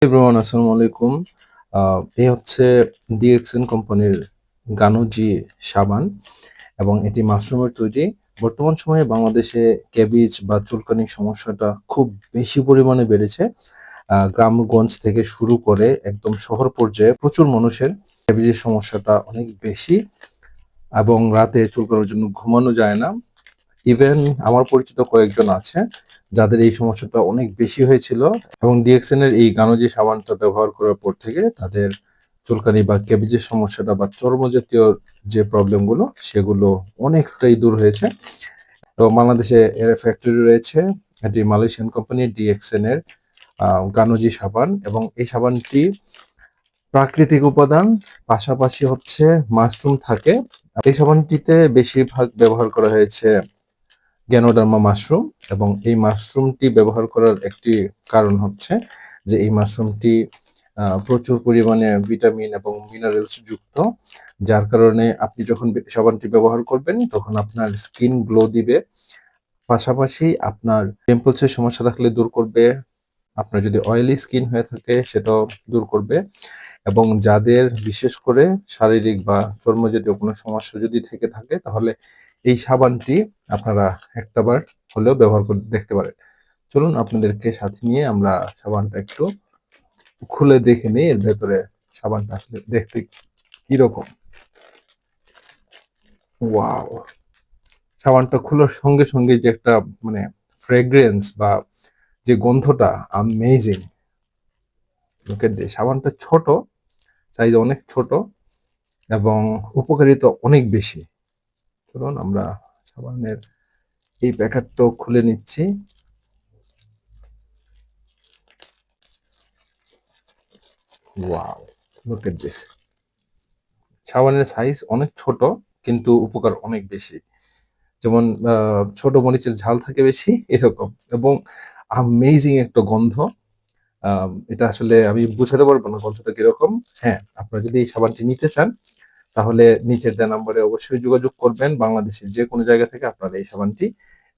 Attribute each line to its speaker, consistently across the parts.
Speaker 1: Everyone আসসালামু আলাইকুম। এই হচ্ছে ডিএক্সএন কোম্পানির গানোজি সাবান এবং এটি মাশরুমের তৈরি। বর্তমান সময়ে বাংলাদেশে ক্যাবিজ বা চুলকানির সমস্যাটা খুব বেশি পরিমাণে বেড়েছে। গ্রামগঞ্জ থেকে শুরু করে একদম শহর পর্যায়ে প্রচুর মানুষের ক্যাবিজের সমস্যাটা অনেক বেশি এবং রাতে চুলকানোর জন্য ঘুমানো যায় না। ইভেন আমার পরিচিত কয়েকজন আছে যাদের এই সমস্যাটা অনেক বেশি হয়েছিল এবং ডিএক্সএন এর এই গানোজি সাবানটা ব্যবহার করার পর থেকে তাদের চুলকানি বা ক্যাবিজের সমস্যাটা বা চর্মজাতীয় যে প্রবলেমগুলো সেগুলো অনেকটাই দূর হয়েছে। এবং বাংলাদেশে এর ফ্যাক্টরি রয়েছে। এটি মালয়েশিয়ান কোম্পানি ডিএক্সএন এর গানোজি সাবান এবং এই সাবানটি প্রাকৃতিক উপাদান পাশাপাশি হচ্ছে মাশরুম থাকে। এই সাবানটিতে বেশিরভাগ ব্যবহার করা হয়েছে গ্যানোডার্মা মাশরুম এবং এই মাশরুমটি ব্যবহার করার একটি কারণ হচ্ছে যে এই মাশরুমটি প্রচুর পরিমাণে ভিটামিন এবং মিনারেলস যুক্ত, যার কারণে আপনি যখন সাবানটি ব্যবহার করবেন তখন আপনার স্কিন গ্লো দিবে, পাশাপাশি আপনার পিম্পলসের সমস্যা থাকলে দূর করবে, আপনার যদি অয়েলি স্কিন হয়ে থাকে সেটাও দূর করবে এবং যাদের বিশেষ করে শারীরিক বা চর্মজাতীয় কোনো সমস্যা যদি থেকে থাকে তাহলে এই সাবানটি আপনারা একটাবার হলেও ব্যবহার করে দেখতে পারেন। চলুন আপনাদেরকে সাথে নিয়ে আমরা সাবানটা একটু খুলে দেখে নিই এর ভেতরে সাবানটা আসলে দেখতে কিরকম। ওয়াও! সাবানটা খোলার সঙ্গে সঙ্গে যে একটা মানে ফ্রেগ্রেন্স বা যে গন্ধটা আমেজিং। লোকে সাবানটা ছোট, সাইজ অনেক ছোট এবং উপকারিতা অনেক বেশি। চলুন আমরা সাবানের এই প্যাকেটটাও খুলে নিচ্ছি। ওয়াও! Look at this. সাবানের সাইজ অনেক ছোট কিন্তু উপকার অনেক বেশি। যেমন ছোট মরিচের ঝাল থাকে বেশি এরকম এবং আমেজিং একটা গন্ধ। এটা আসলে আমি বুঝাতে পারবো না গন্ধটা কিরকম। হ্যাঁ, আপনারা যদি এই সাবানটি নিতে চান তাহলে নিচের দেওয়া নম্বরে অবশ্যই যোগাযোগ করবেন। বাংলাদেশের যে কোনো জায়গা থেকে আপনারা এই সাবানটি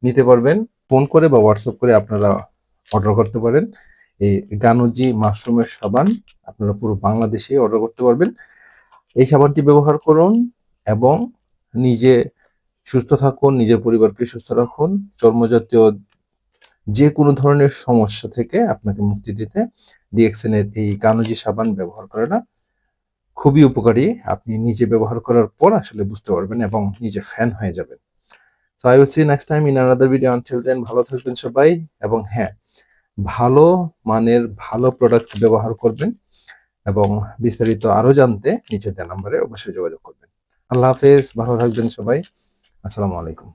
Speaker 1: নিতে পারবেন। ফোন করে বা হোয়াটসঅ্যাপ করে আপনারা অর্ডার করতে পারেন। এই গানোজি মাশরুমের সাবান আপনারা পুরো বাংলাদেশে অর্ডার করতে পারবেন। এই সাবানটি ব্যবহার করুন এবং নিজে সুস্থ থাকুন, নিজের পরিবারকে সুস্থ রাখুন। চর্মজাতীয় যে কোনো ধরনের সমস্যা থেকে আপনাকে মুক্তি দিতে ডিএক্সএন এর এই গানোজি সাবান ব্যবহার করাটা খুবই উপকারী। আপনি নিজে ব্যবহার করার পর আসলে বুঝতে পারবেন এবং নিজে ফ্যান হয়ে যাবেন। So I will see you next time in another video. Until then ভালো থাকবেন সবাই এবং হ্যাঁ, ভালো মানের ভালো প্রোডাক্ট ব্যবহার করবেন এবং বিস্তারিত আরো জানতে নিচের দেওয়া নম্বরে অবশ্যই যোগাযোগ করবেন। আল্লাহ হাফেজ, ভালো থাকবেন সবাই। আসসালামু আলাইকুম।